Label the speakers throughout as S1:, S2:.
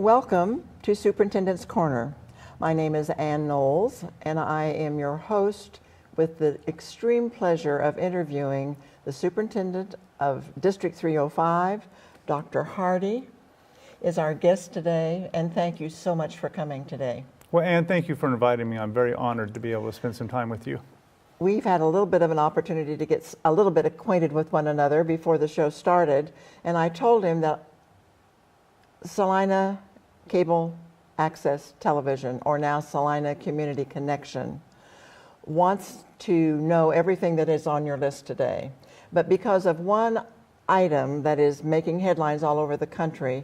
S1: Welcome to Superintendent's Corner. My name is Ann Knowles, and I am your host with the extreme pleasure of interviewing the Superintendent of District 305, Dr. Hardy, is our guest today, and thank you so much for coming today.
S2: Well, Ann, thank you for inviting me. I'm very honored to be able to spend some time with you.
S1: We've had a little bit of an opportunity to get a little bit acquainted with one another before the show started, and I told him that Salina Cable Access Television, or now Salina Community Connection, wants to know everything that is on your list today. But because of one item that is making headlines all over the country,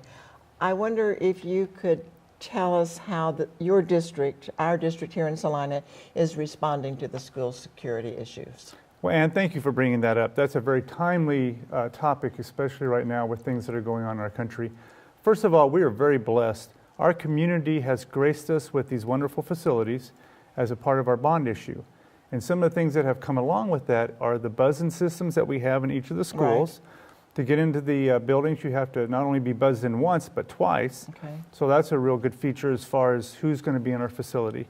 S1: I wonder if you could tell us how your district, our district here in Salina, is responding to the school security issues.
S2: Well, Ann, thank you for bringing that up. That's a very timely topic, especially right now with things that are going on in our country. First of all, we are very blessed. Our community has graced us with these wonderful facilities as a part of our bond issue. And some of the things that have come along with that are the buzzing systems that we have in each of the schools. Right. To get into the buildings, you have to not only be buzzed in once, but twice. Okay. So that's a real good feature as far as who's going to be in our facility.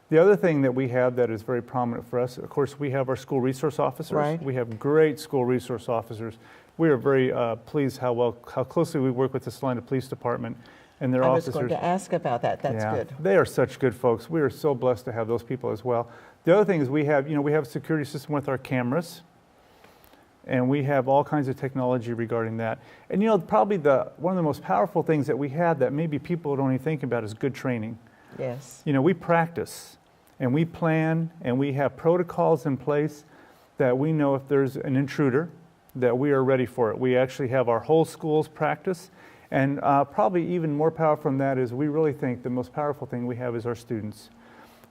S2: The other thing that we have that is very prominent for us, of course, we have our school resource officers. Right. We have great school resource officers. We are very pleased how closely we work with the Salina Police Department and their officers.
S1: I was going to ask about that. That's good.
S2: They are such good folks. We are so blessed to have those people as well. The other thing is we have a security system with our cameras, and we have all kinds of technology regarding that. And probably one of the most powerful things that we have that maybe people don't even think about is good training.
S1: Yes.
S2: We practice and we plan and we have protocols in place that we know if there's an intruder, that we are ready for it. We actually have our whole schools practice, and probably even more powerful than that is we really think the most powerful thing we have is our students.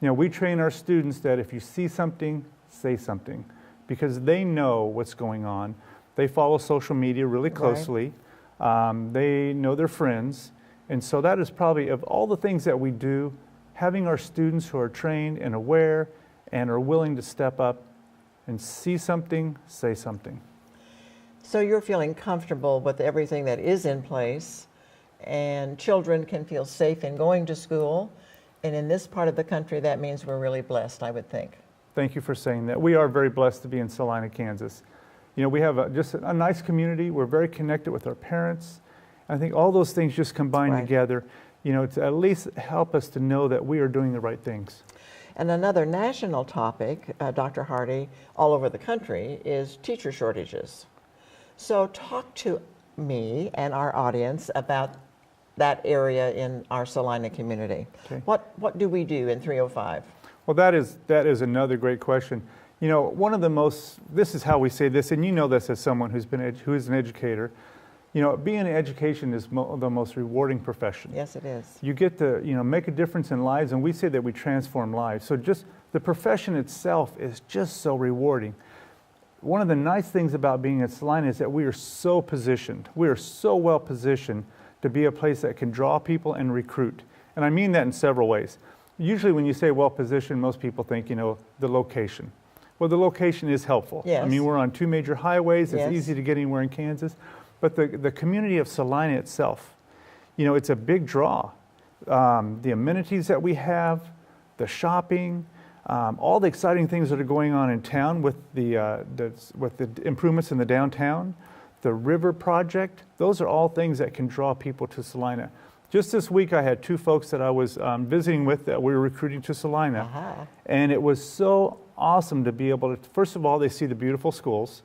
S2: We train our students that if you see something, say something, because they know what's going on. They follow social media really closely. Right. They know their friends, and so that is probably, of all the things that we do, having our students who are trained and aware and are willing to step up and see something, say something.
S1: So you're feeling comfortable with everything that is in place, and children can feel safe in going to school. And in this part of the country, that means we're really blessed, I would think.
S2: Thank you for saying that. We are very blessed to be in Salina, Kansas. We have just a nice community. We're very connected with our parents. I think all those things just combine together, to at least help us to know that we are doing the right things.
S1: And another national topic, Dr. Hardy, all over the country, is teacher shortages. So talk to me and our audience about that area in our Salina community. Okay. What do we do in 305?
S2: Well, that is another great question. One of the most, this is how we say this, and you know this as someone who is an educator. Being in education is the most rewarding profession.
S1: Yes, it is.
S2: You get to, make a difference in lives, and we say that we transform lives. So just the profession itself is just so rewarding. One of the nice things about being at Salina is that we are so positioned. We are so well positioned to be a place that can draw people and recruit. And I mean that in several ways. Usually when you say well positioned, most people think, the location. Well, the location is helpful.
S1: Yes.
S2: I mean, we're on 2 major highways. It's
S1: yes.
S2: easy to get anywhere in Kansas. But the community of Salina itself, it's a big draw. The amenities that we have, the shopping, all the exciting things that are going on in town with the improvements in the downtown, the river project, those are all things that can draw people to Salina. Just this week I had 2 folks that I was visiting with that we were recruiting to Salina. And it was so awesome to be able to, first of all, they see the beautiful schools.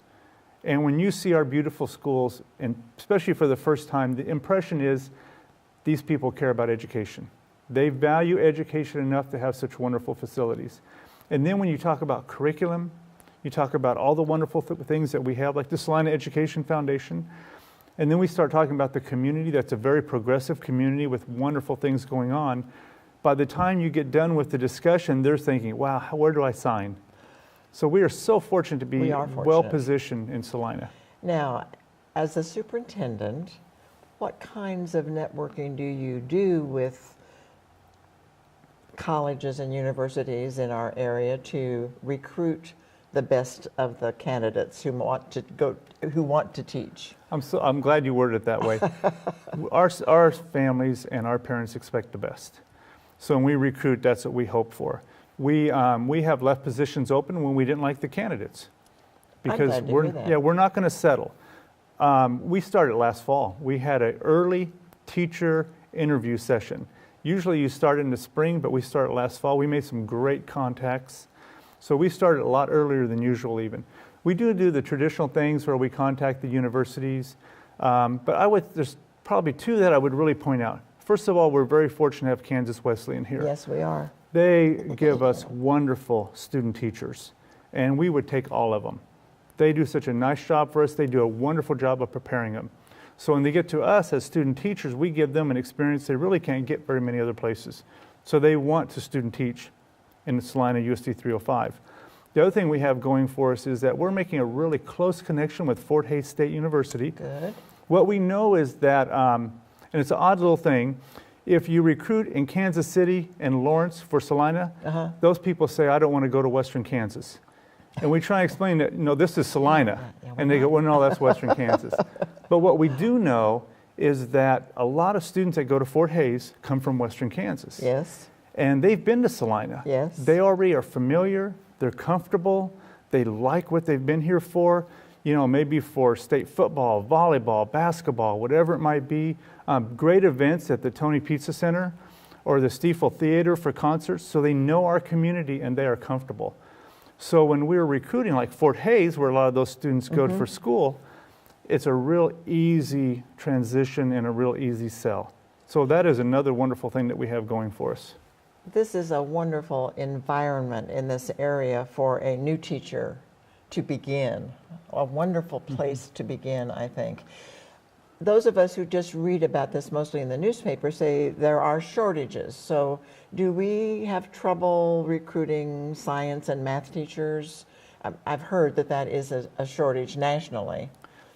S2: And when you see our beautiful schools, and especially for the first time, the impression is these people care about education. They value education enough to have such wonderful facilities. And then when you talk about curriculum, you talk about all the wonderful things that we have, like the Salina Education Foundation. And then we start talking about the community. That's a very progressive community with wonderful things going on. By the time you get done with the discussion, they're thinking, wow, where do I sign? So we are so fortunate to be well positioned in Salina.
S1: Now, as a superintendent, what kinds of networking do you do with colleges and universities in our area to recruit the best of the candidates who want to teach?
S2: I'm glad you worded it that way. Our families and our parents expect the best. So when we recruit, that's what we hope for. We have left positions open when we didn't like the candidates. Because
S1: I'm glad to hear that.
S2: yeah, we're not going to settle. We started last fall. We had an early teacher interview session. Usually you start in the spring, but we started last fall. We made some great contacts. So we started a lot earlier than usual even. We do the traditional things where we contact the universities, but there's probably two that I would really point out. First of all, we're very fortunate to have Kansas Wesleyan here.
S1: Yes, we are.
S2: They give us wonderful student teachers, and we would take all of them. They do such a nice job for us. They do a wonderful job of preparing them. So when they get to us as student teachers, we give them an experience they really can't get very many other places. So they want to student teach in the Salina USD 305. The other thing we have going for us is that we're making a really close connection with Fort Hays State University.
S1: Good.
S2: What we know is that, and it's an odd little thing, if you recruit in Kansas City and Lawrence for Salina, those people say, I don't want to go to Western Kansas. And we try and explain that, no, this is Salina. And they go, well, no, that's Western Kansas. But what we do know is that a lot of students that go to Fort Hays come from Western Kansas.
S1: Yes.
S2: And they've been to Salina.
S1: Yes.
S2: They already are familiar. They're comfortable. They like what they've been here for. You know, maybe for state football, volleyball, basketball, whatever it might be. Great events at the Tony Pizza Center or the Stiefel Theater for concerts. So they know our community and they are comfortable. So when we were recruiting, like Fort Hays, where a lot of those students go for school, it's a real easy transition and a real easy sell. So that is another wonderful thing that we have going for us.
S1: This is a wonderful environment in this area for a new teacher to begin. A wonderful place to begin, I think. Those of us who just read about this mostly in the newspaper say there are shortages. So do we have trouble recruiting science and math teachers? I've heard that is a shortage nationally.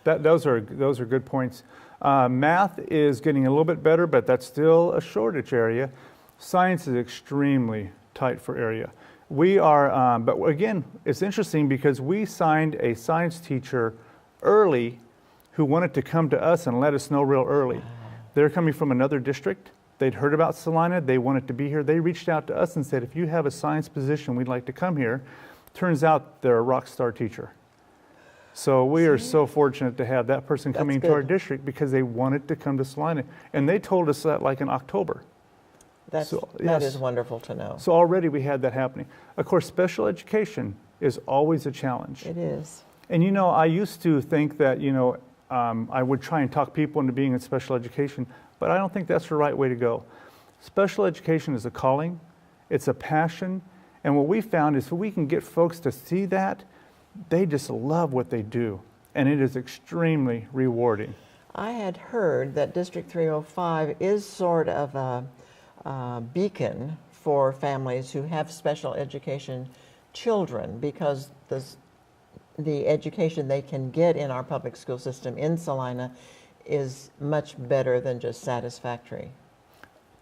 S2: Those are good points. Math is getting a little bit better, but that's still a shortage area. Science is extremely tight for area. We are, but again, it's interesting because we signed a science teacher early who wanted to come to us and let us know real early. They're coming from another district. They'd heard about Salina. They wanted to be here. They reached out to us and said, if you have a science position, we'd like to come here. Turns out they're a rock star teacher. So we are so fortunate to have that person coming to our district because they wanted to come to Salina. And they told us that like in October.
S1: That is wonderful to know.
S2: So already we had that happening. Of course, special education is always a challenge.
S1: It is.
S2: And you know, I used to think that, you know, I would try and talk people into being in special education, but I don't think that's the right way to go. Special education is a calling, it's a passion, and what we found is if we can get folks to see that, they just love what they do, and it is extremely rewarding.
S1: I had heard that District 305 is sort of a beacon for families who have special education children because the education they can get in our public school system in Salina is much better than just satisfactory.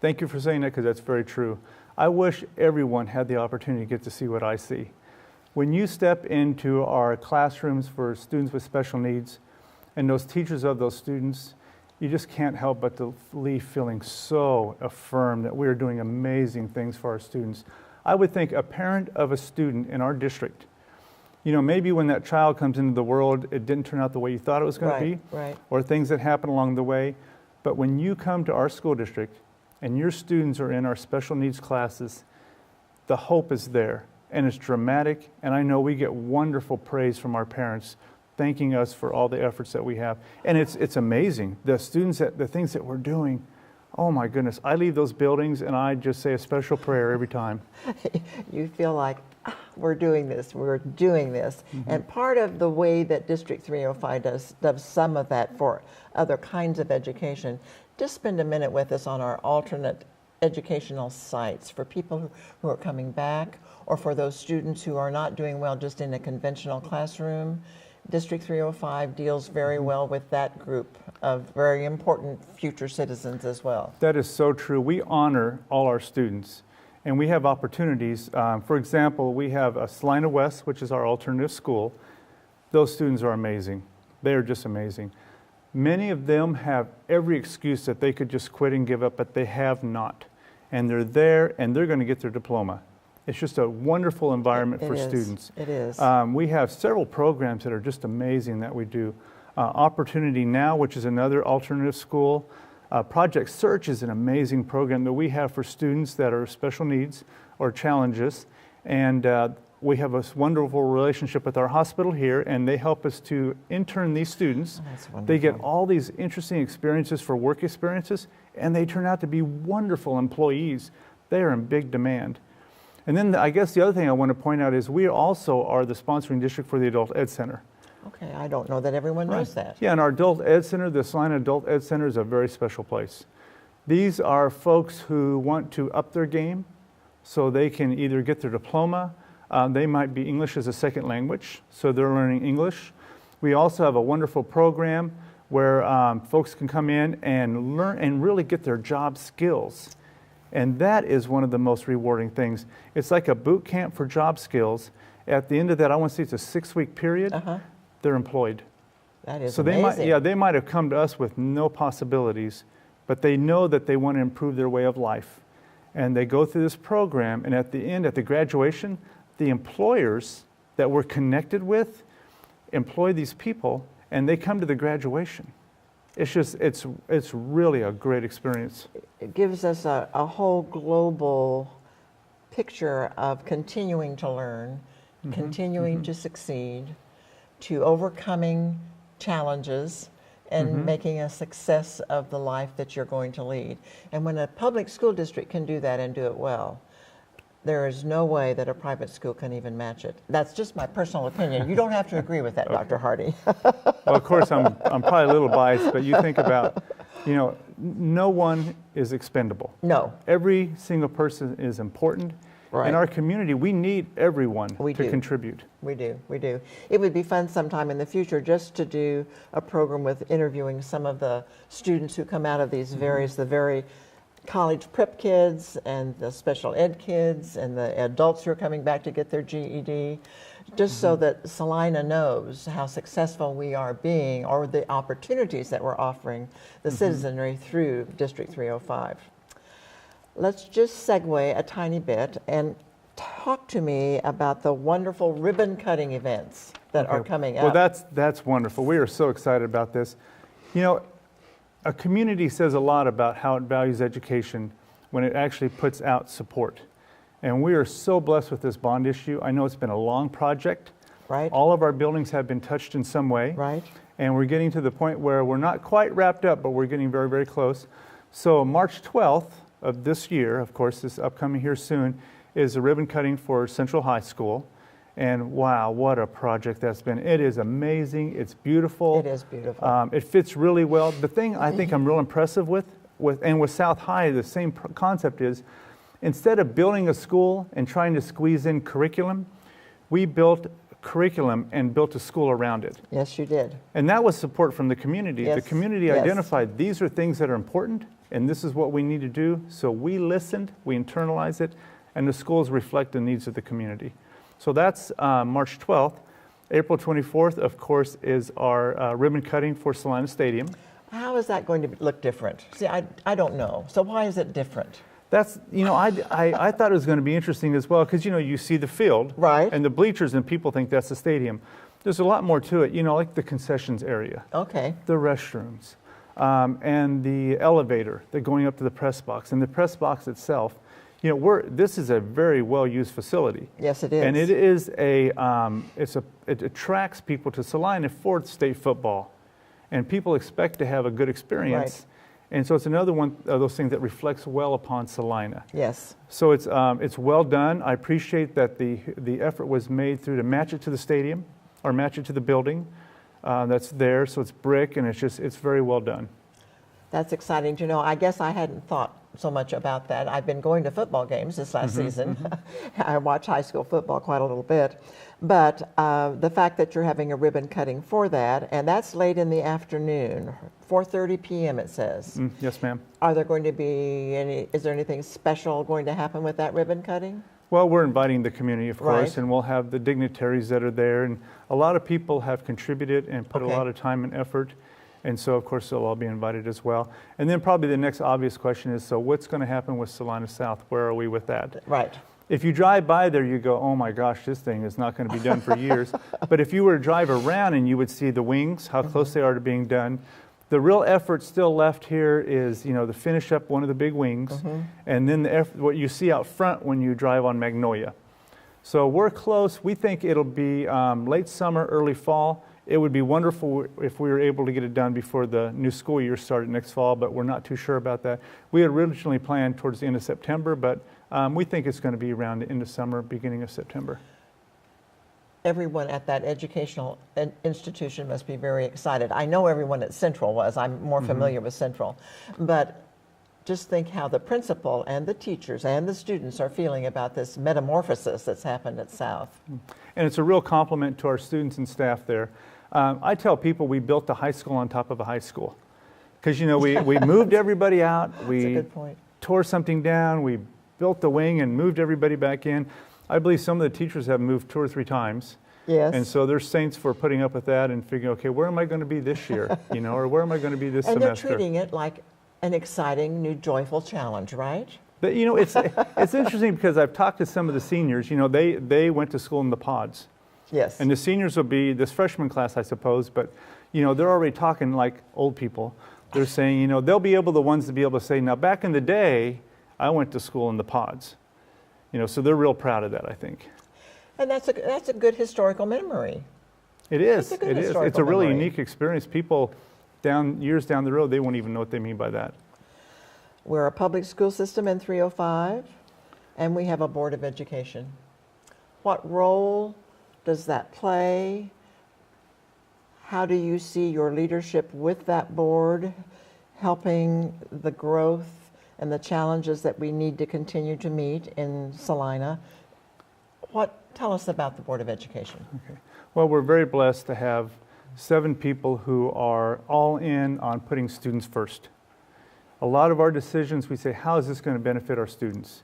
S2: Thank you for saying that because that's very true. I wish everyone had the opportunity to get to see what I see. When you step into our classrooms for students with special needs and those teachers of those students, you just can't help but to leave feeling so affirmed that we are doing amazing things for our students. I would think a parent of a student in our district, you know, maybe when that child comes into the world, it didn't turn out the way you thought it was going to be,
S1: right.
S2: Or things that happen along the way. But when you come to our school district and your students are in our special needs classes, the hope is there and it's dramatic. And I know we get wonderful praise from our parents thanking us for all the efforts that we have. And it's amazing. The students, the things that we're doing, oh my goodness. I leave those buildings and I just say a special prayer every time.
S1: You feel like, we're doing this. Mm-hmm. And part of the way that District 305 does some of that for other kinds of education, just spend a minute with us on our alternate educational sites for people who are coming back or for those students who are not doing well just in a conventional classroom. District 305 deals very well with that group of very important future citizens as well.
S2: That is so true. We honor all our students. And we have opportunities. For example, we have a Salina West, which is our alternative school. Those students are amazing. They are just amazing. Many of them have every excuse that they could just quit and give up, but they have not. And they're there, and they're going to get their diploma. It's just a wonderful environment for students.
S1: It is.
S2: We have several programs that are just amazing that we do. Opportunity Now, which is another alternative school. Project Search is an amazing program that we have for students that are special needs or challenges. And we have a wonderful relationship with our hospital here, and they help us to intern these students.
S1: Oh, that's wonderful.
S2: They get all these interesting experiences for work experiences, and they turn out to be wonderful employees. They are in big demand. And then I guess the other thing I want to point out is we also are the sponsoring district for the Adult Ed Center.
S1: Okay, I don't know that everyone knows that.
S2: Yeah, and our Adult Ed Center, the Salina Adult Ed Center, is a very special place. These are folks who want to up their game so they can either get their diploma. They might be English as a second language, so they're learning English. We also have a wonderful program where folks can come in and learn and really get their job skills. And that is one of the most rewarding things. It's like a boot camp for job skills. At the end of that, I want to say it's a 6-week period. They're employed.
S1: That is
S2: so
S1: amazing.
S2: they might have come to us with no possibilities, but they know that they want to improve their way of life. And they go through this program, and at the end, at the graduation, the employers that we're connected with employ these people, and they come to the graduation. It's really a great experience.
S1: It gives us a whole global picture of continuing to learn, continuing to succeed, to overcoming challenges, and making a success of the life that you're going to lead. And when a public school district can do that and do it well, there is no way that a private school can even match it. That's just my personal opinion. You don't have to agree with that,
S2: Okay.
S1: Dr. Hardy.
S2: Well, of course, I'm probably a little biased, but you think about, no one is expendable.
S1: No.
S2: Every single person is important.
S1: Right.
S2: In our community, we need everyone to
S1: do.
S2: contribute.
S1: We do. It would be fun sometime in the future just to do a program with interviewing some of the students who come out of these the very college prep kids and the special ed kids and the adults who are coming back to get their GED, just so that Salina knows how successful we are being, or the opportunities that we're offering the citizenry through District 305. Let's just segue a tiny bit and talk to me about the wonderful ribbon cutting events that are coming up.
S2: Well, that's wonderful. We are so excited about this. A community says a lot about how it values education when it actually puts out support. And we are so blessed with this bond issue. I know it's been a long project.
S1: Right.
S2: All of our buildings have been touched in some way.
S1: Right.
S2: And we're getting to the point where we're not quite wrapped up, but we're getting very, very close. So March 12th of this year, of course, this upcoming here soon, is a ribbon cutting for Central High School. And wow, what a project that's been. It is amazing. It's beautiful.
S1: It is beautiful.
S2: It fits really well. The thing I think I'm real impressive with South High, the same concept is, instead of building a school and trying to squeeze in curriculum, we built curriculum and built a school around it.
S1: Yes, you did.
S2: And that was support from the community.
S1: Yes,
S2: The community
S1: yes.
S2: identified these are things that are important, and this is what we need to do. So we listened, we internalized it, and the schools reflect the needs of the community. So that's March 12th. April 24th, of course, is our ribbon cutting for Salina Stadium.
S1: How is that going to look different? See, I don't know. So why is it different?
S2: That's, I thought it was going to be interesting as well, because, you see the field.
S1: Right.
S2: And the bleachers, and people think that's the stadium. There's a lot more to it, like the concessions area.
S1: Okay.
S2: The restrooms, and the elevator, the going up to the press box. And the press box itself, this is a very well-used facility.
S1: Yes, it is.
S2: And it is it attracts people to Salina for state football. And people expect to have a good experience.
S1: Right.
S2: And so it's another one of those things that reflects well upon Salina.
S1: Yes.
S2: So it's well done. I appreciate that the effort was made through to match it to the stadium, or match it to the building that's there. So it's brick, and it's very well done.
S1: That's exciting to know. I guess I hadn't thought so much about that. I've been going to football games this last season. I watch high school football quite a little bit. But the fact that you're having a ribbon cutting for that, and that's late in the afternoon, 4:30 p.m. it says.
S2: Yes, ma'am.
S1: Are there going to be is there anything special going to happen with that ribbon cutting?
S2: Well, we're inviting the community, of course,
S1: Right.
S2: and we'll have the dignitaries that are there. And a lot of people have contributed and put a
S1: Okay.
S2: lot of time and effort. And so, of course, they'll all be invited as well. And then probably the next obvious question is, so what's going to happen with Salina South? Where are we with that?
S1: Right.
S2: If you drive by there, you go, oh my gosh, this thing is not going to be done for years. But if you were to drive around and you would see the wings, how close they are to being done. The real effort still left here is, you know, to finish up one of the big wings, and then what you see out front when you drive on Magnolia. So we're close. We think it'll be late summer, early fall. It would be wonderful if we were able to get it done before the new school year started next fall, but we're not too sure about that. We had originally planned towards the end of September, but we think it's going to be around the end of summer, beginning of September.
S1: Everyone at that educational institution must be very excited. I know everyone at Central was. I'm more familiar with Central. But just think how the principal and the teachers and the students are feeling about this metamorphosis that's happened at South.
S2: And it's a real compliment to our students and staff there. I tell people we built a high school on top of a high school. Because, you know, we moved everybody out.
S1: That's
S2: We
S1: a good point.
S2: tore something down. We built the wing and moved everybody back in. I believe some of the teachers have moved 2 or 3 times.
S1: Yes.
S2: And so they're saints for putting up with that and figuring, okay, where am I going to be this year? You know, or where am I going to be this
S1: and
S2: semester?
S1: they're treating it like an exciting, new, joyful challenge, right?
S2: But, you know, it's interesting because I've talked to some of the seniors. You know, they went to school in the pods.
S1: Yes.
S2: And the seniors will be this freshman class, I suppose, but, you know, they're already talking like old people. They're saying, you know, they'll be able, the ones to be able to say, now back in the day, I went to school in the pods. You know, so they're real proud of that, I think.
S1: And that's a good historical memory.
S2: It is.
S1: It's a good
S2: It is.
S1: historical
S2: It's a really
S1: memory.
S2: unique experience. People years down the road, they won't even know what they mean by that.
S1: We're a public school system in 305, and we have a Board of Education. What role does that play? How do you see your leadership with that board helping the growth and the challenges that we need to continue to meet in Salina? Tell us about the Board of Education.
S2: Okay. Well, we're very blessed to have 7 people who are all in on putting students first. A lot of our decisions, we say, how is this going to benefit our students?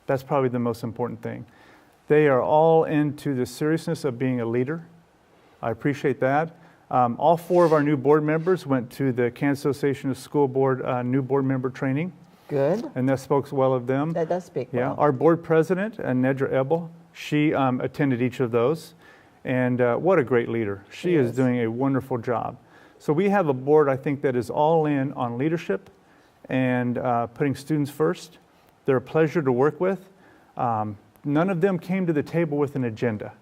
S2: That's probably the most important thing. They are all into the seriousness of being a leader. I appreciate that. All 4 of our new board members went to the Kansas Association of School Board new board member training.
S1: Good.
S2: And that spoke well of them.
S1: That does speak
S2: Yeah.
S1: well.
S2: Our board president, Nedra Ebel, she attended each of those. And what a great leader. She is doing a wonderful job. So we have a board, I think, that is all in on leadership and putting students first. They're a pleasure to work with. None of them came to the table with an agenda,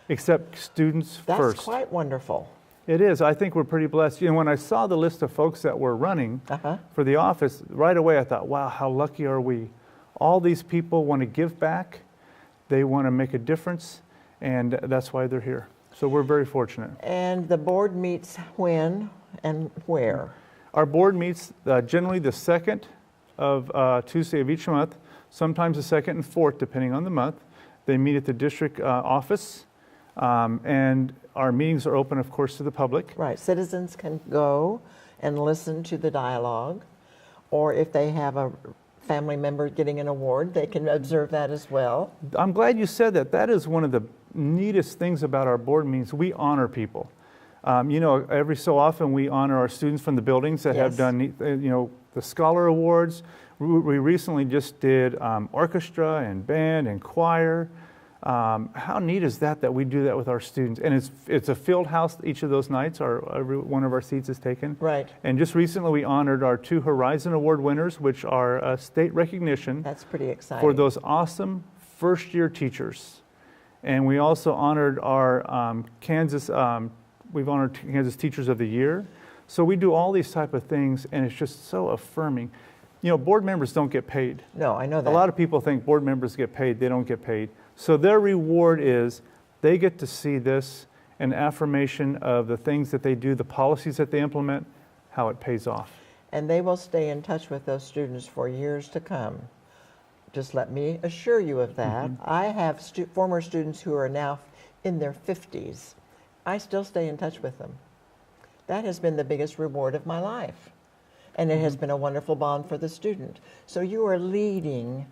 S2: except students first.
S1: That's quite wonderful.
S2: It is. I think we're pretty blessed. You know, when I saw the list of folks that were running for the office, right away I thought, wow, how lucky are we? All these people want to give back. They want to make a difference, and that's why they're here. So we're very fortunate.
S1: And the board meets when and where?
S2: Our board meets generally the 2nd of Tuesday of each month, sometimes the 2nd and 4th, depending on the month. They meet at the district office, and our meetings are open, of course, to the public.
S1: Right. Citizens can go and listen to the dialogue, or if they have a family member getting an award, they can observe that as well.
S2: I'm glad you said that. That is one of the neatest things about our board meetings. We honor people. You know, every so often we honor our students from the buildings that have done, you know, the Scholar Awards. We recently just did orchestra and band and choir. How neat is that we do that with our students? And it's a filled house each of those nights. Every one of our seats is taken.
S1: Right.
S2: And just recently we honored our 2 Horizon Award winners, which are state recognition.
S1: That's pretty exciting.
S2: For those awesome first-year teachers. And we also honored our we've honored Kansas Teachers of the Year. So we do all these type of things, and it's just so affirming. You know, board members don't get paid.
S1: No, I know that.
S2: A lot of people think board members get paid. They don't get paid. So their reward is they get to see this, an affirmation of the things that they do, the policies that they implement, how it pays off.
S1: And they will stay in touch with those students for years to come. Just let me assure you of that. I have former students who are now in their 50s. I still stay in touch with them. That has been the biggest reward of my life. And it has been a wonderful bond for the student. So you are leading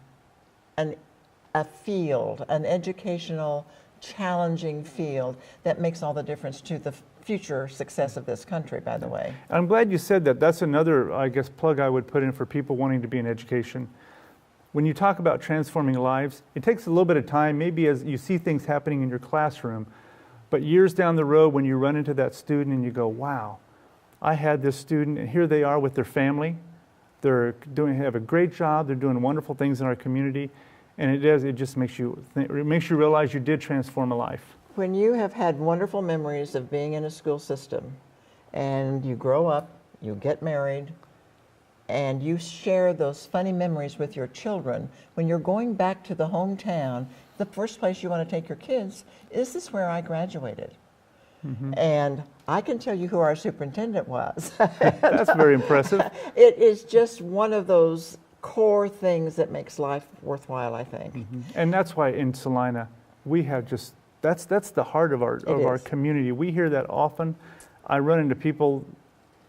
S1: a field, an educational, challenging field that makes all the difference to the future success of this country, by the way.
S2: I'm glad you said that. That's another, I guess, plug I would put in for people wanting to be in education. When you talk about transforming lives, it takes a little bit of time, maybe as you see things happening in your classroom, but years down the road when you run into that student and you go, wow, I had this student and here they are with their family. Have a great job, they're doing wonderful things in our community, and it just makes you realize you did transform a life.
S1: When you have had wonderful memories of being in a school system and you grow up, you get married, and you share those funny memories with your children, when you're going back to the hometown, the first place you want to take your kids, is this where I graduated? Mm-hmm. And I can tell you who our superintendent was.
S2: That's very impressive.
S1: It is just one of those core things that makes life worthwhile, I think.
S2: Mm-hmm. And that's why in Salina, we have just, that's the heart of our community. We hear that often. I run into people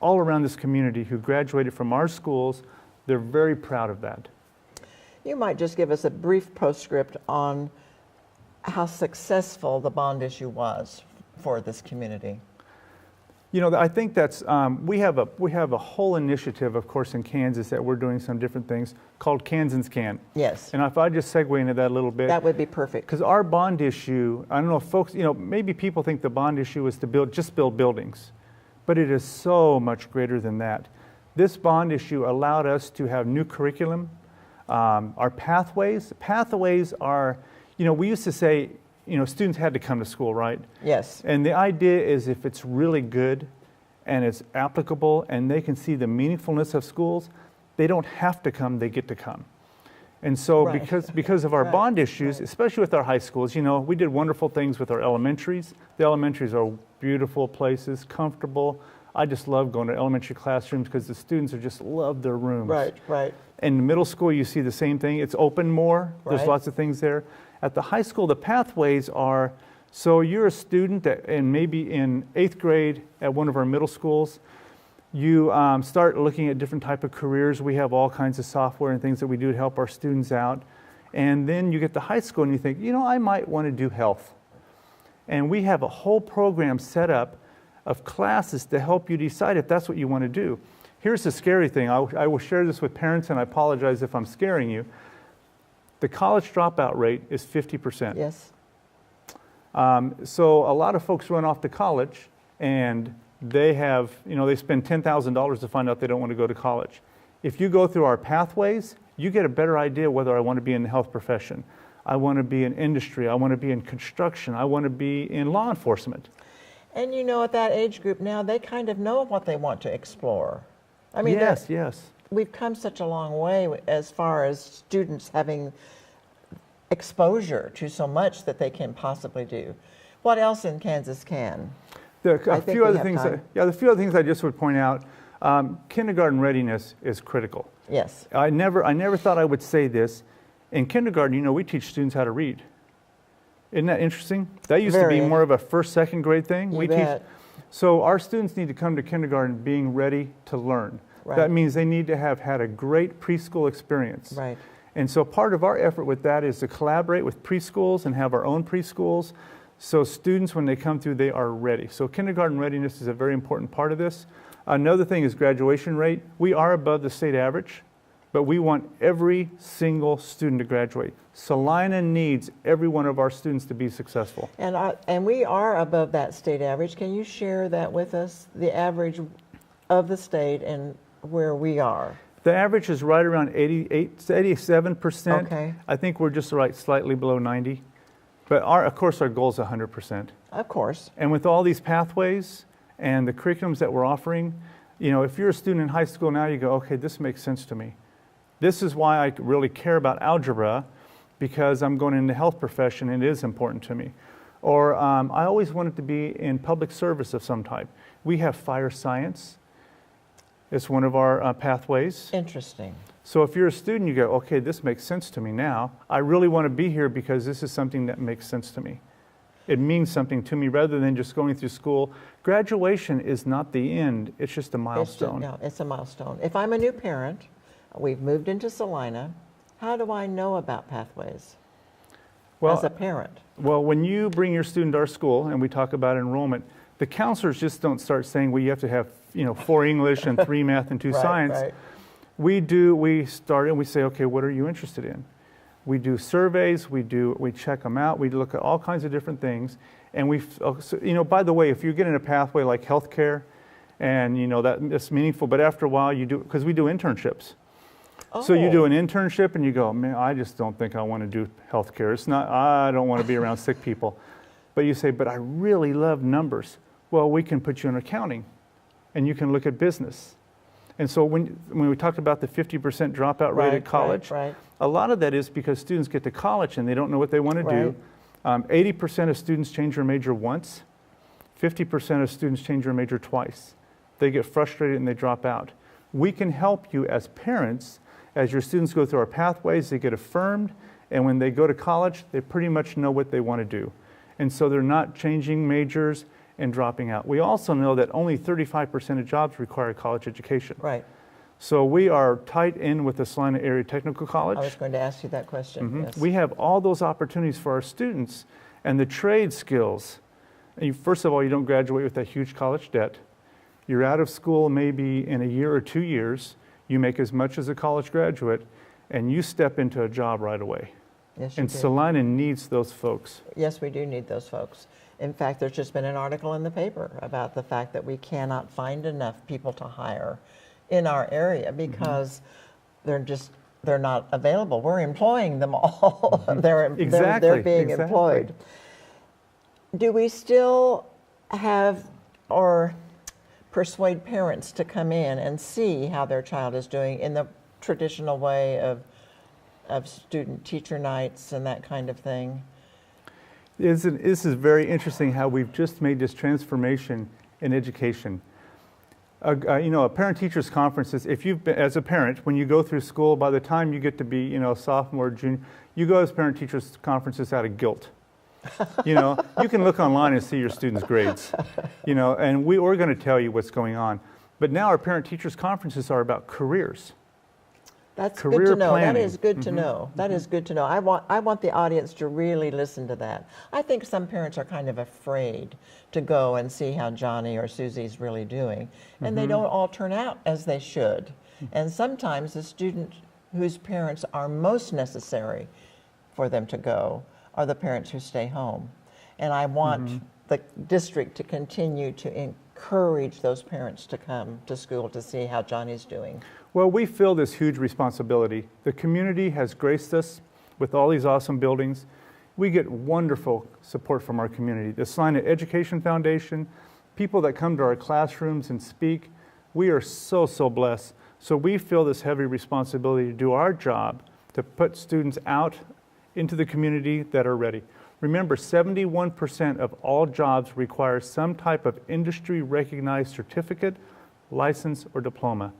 S2: all around this community who graduated from our schools. They're very proud of that.
S1: You might just give us a brief postscript on how successful the bond issue was for this community.
S2: You know, I think that's, we have a whole initiative, of course, in Kansas that we're doing some different things called Kansans Can.
S1: Yes.
S2: And if I just segue into that a little bit.
S1: That would be perfect.
S2: Because our bond issue, I don't know if folks, maybe people think the bond issue is to just build buildings. But it is so much greater than that. This bond issue allowed us to have new curriculum. Our pathways are, we used to say, students had to come to school, right?
S1: Yes.
S2: And the idea is if it's really good and it's applicable and they can see the meaningfulness of schools, they don't have to come, they get to come. And so because of our bond issues, especially with our high schools, we did wonderful things with our elementaries. The elementaries are beautiful places, comfortable. I just love going to elementary classrooms because the students just love their rooms.
S1: Right.
S2: In middle school, you see the same thing. It's open more. There's lots of things there. At the high school, the pathways are, so you're a student and maybe in 8th grade at one of our middle schools, you start looking at different type of careers. We have all kinds of software and things that we do to help our students out. And then you get to high school and you think, I might want to do health. And we have a whole program set up of classes to help you decide if that's what you want to do. Here's the scary thing. I will share this with parents, and I apologize if I'm scaring you. The college dropout rate is 50%.
S1: Yes.
S2: So a lot of folks run off to college, and they have, they spend $10,000 to find out they don't want to go to college. If you go through our pathways, you get a better idea whether I want to be in the health profession, I want to be in industry, I want to be in construction, I want to be in law enforcement.
S1: And at that age group now, they kind of know what they want to explore. I mean,
S2: yes.
S1: We've come such a long way as far as students having exposure to so much that they can possibly do. What else in Kansas Can?
S2: A few other things I just would point out. Kindergarten readiness is critical.
S1: Yes.
S2: I never thought I would say this. In kindergarten, we teach students how to read. Isn't that interesting? That used to be more of a first, second grade thing. So our students need to come to kindergarten being ready to learn. Right. That means they need to have had a great preschool experience.
S1: Right.
S2: And so part of our effort with that is to collaborate with preschools and have our own preschools. So students, when they come through, they are ready. So kindergarten readiness is a very important part of this. Another thing is graduation rate. We are above the state average, but we want every single student to graduate. Salina needs every one of our students to be successful.
S1: And we are above that state average. Can you share that with us, the average of the state and where we are?
S2: The average is right around 87%.
S1: Okay.
S2: I think we're just slightly below 90. But of course our goal is 100%.
S1: Of course.
S2: And with all these pathways and the curriculums that we're offering, if you're a student in high school now, you go, okay, this makes sense to me. This is why I really care about algebra, because I'm going into the health profession and it is important to me. Or I always wanted to be in public service of some type. We have fire science. It's one of our pathways.
S1: Interesting.
S2: So if you're a student, you go, okay, this makes sense to me now. I really want to be here because this is something that makes sense to me. It means something to me rather than just going through school. Graduation is not the end. It's just a milestone.
S1: It's a milestone. If I'm a new parent, we've moved into Salina, how do I know about pathways as a parent?
S2: Well, when you bring your student to our school and we talk about enrollment, The counselors just don't start saying, well, you have to have 4 English and 3 math and 2
S1: Right,
S2: science.
S1: right.
S2: We start and we say, okay, what are you interested in? We do surveys, we check them out, we look at all kinds of different things. And by the way, if you get in a pathway like healthcare, and that's meaningful, but after a while you do, because we do internships. So you do an internship and you go, man, I just don't think I want to do healthcare. It's not, I don't want to be around sick people. But you say, but I really love numbers. Well, we can put you in accounting and you can look at business. And so when we talked about the 50% dropout rate at college,
S1: right.
S2: a lot of that is because students get to college and they don't know what they want to do. 80% of students change their major once. 50% of students change their major twice. They get frustrated and they drop out. We can help you as parents. As your students go through our pathways, they get affirmed, and when they go to college, they pretty much know what they want to do. And so they're not changing majors and dropping out. We also know that only 35% of jobs require a college education.
S1: Right.
S2: So we are tight in with the Salina Area Technical College.
S1: I was going to ask you that question. Yes.
S2: We have all those opportunities for our students, and the trade skills. First of all, you don't graduate with that huge college debt. You're out of school maybe in a year or 2 years. You make as much as a college graduate, and you step into a job right away.
S1: Yes, you
S2: And
S1: do.
S2: Salina needs those folks.
S1: Yes, we do need those folks. In fact, there's just been an article in the paper about the fact that we cannot find enough people to hire in our area because they're not available. We're employing them all. They're being employed. Do we still have or persuade parents to come in and see how their child is doing in the traditional way of student teacher nights and that kind of thing?
S2: This is very interesting how we've just made this transformation in education. A parent-teachers conferences, if you've been, as a parent, when you go through school, by the time you get to be, sophomore, junior, you go as parent-teachers conferences out of guilt. You can look online and see your students' grades, and we're going to tell you what's going on. But now our parent-teachers conferences are about careers.
S1: That's
S2: Career
S1: good to know.
S2: planning.
S1: That is good to know. That is good to know. I want the audience to really listen to that. I think some parents are kind of afraid to go and see how Johnny or Susie's really doing, and they don't all turn out as they should. And sometimes the student whose parents are most necessary for them to go are the parents who stay home. And I want the district to continue to encourage those parents to come to school to see how Johnny's doing.
S2: Well, we feel this huge responsibility. The community has graced us with all these awesome buildings. We get wonderful support from our community. The Salina Education Foundation, people that come to our classrooms and speak, we are so, so blessed. So we feel this heavy responsibility to do our job to put students out into the community that are ready. Remember, 71% of all jobs require some type of industry-recognized certificate, license, or diploma.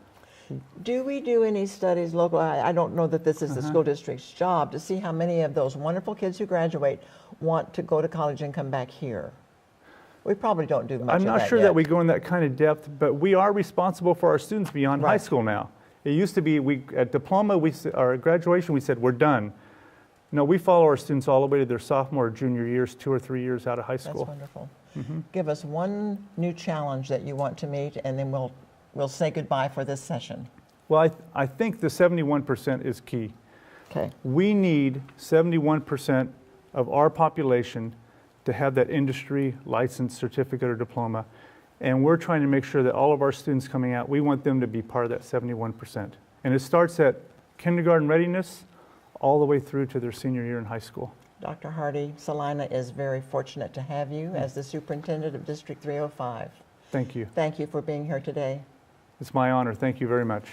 S1: Do we do any studies local? I don't know that this is the school district's job to see how many of those wonderful kids who graduate want to go to college and come back here. We probably don't do much
S2: I'm
S1: of
S2: not
S1: that
S2: sure
S1: yet.
S2: that we go in that kind of depth, but we are responsible for our students beyond high school now. It used to be at diploma, or at graduation, we said we're done. No, we follow our students all the way to their sophomore or junior years, 2 or 3 years out of high school.
S1: That's wonderful. Give us one new challenge that you want to meet, and then we'll say goodbye for this session.
S2: Well, I think the 71% is key.
S1: Okay.
S2: We need 71% of our population to have that industry license, certificate, or diploma. And we're trying to make sure that all of our students coming out, we want them to be part of that 71%. And it starts at kindergarten readiness all the way through to their senior year in high school.
S1: Dr. Hardy, Salina is very fortunate to have you as the superintendent of District 305.
S2: Thank you.
S1: Thank you for being here today.
S2: It's my honor. Thank you very much.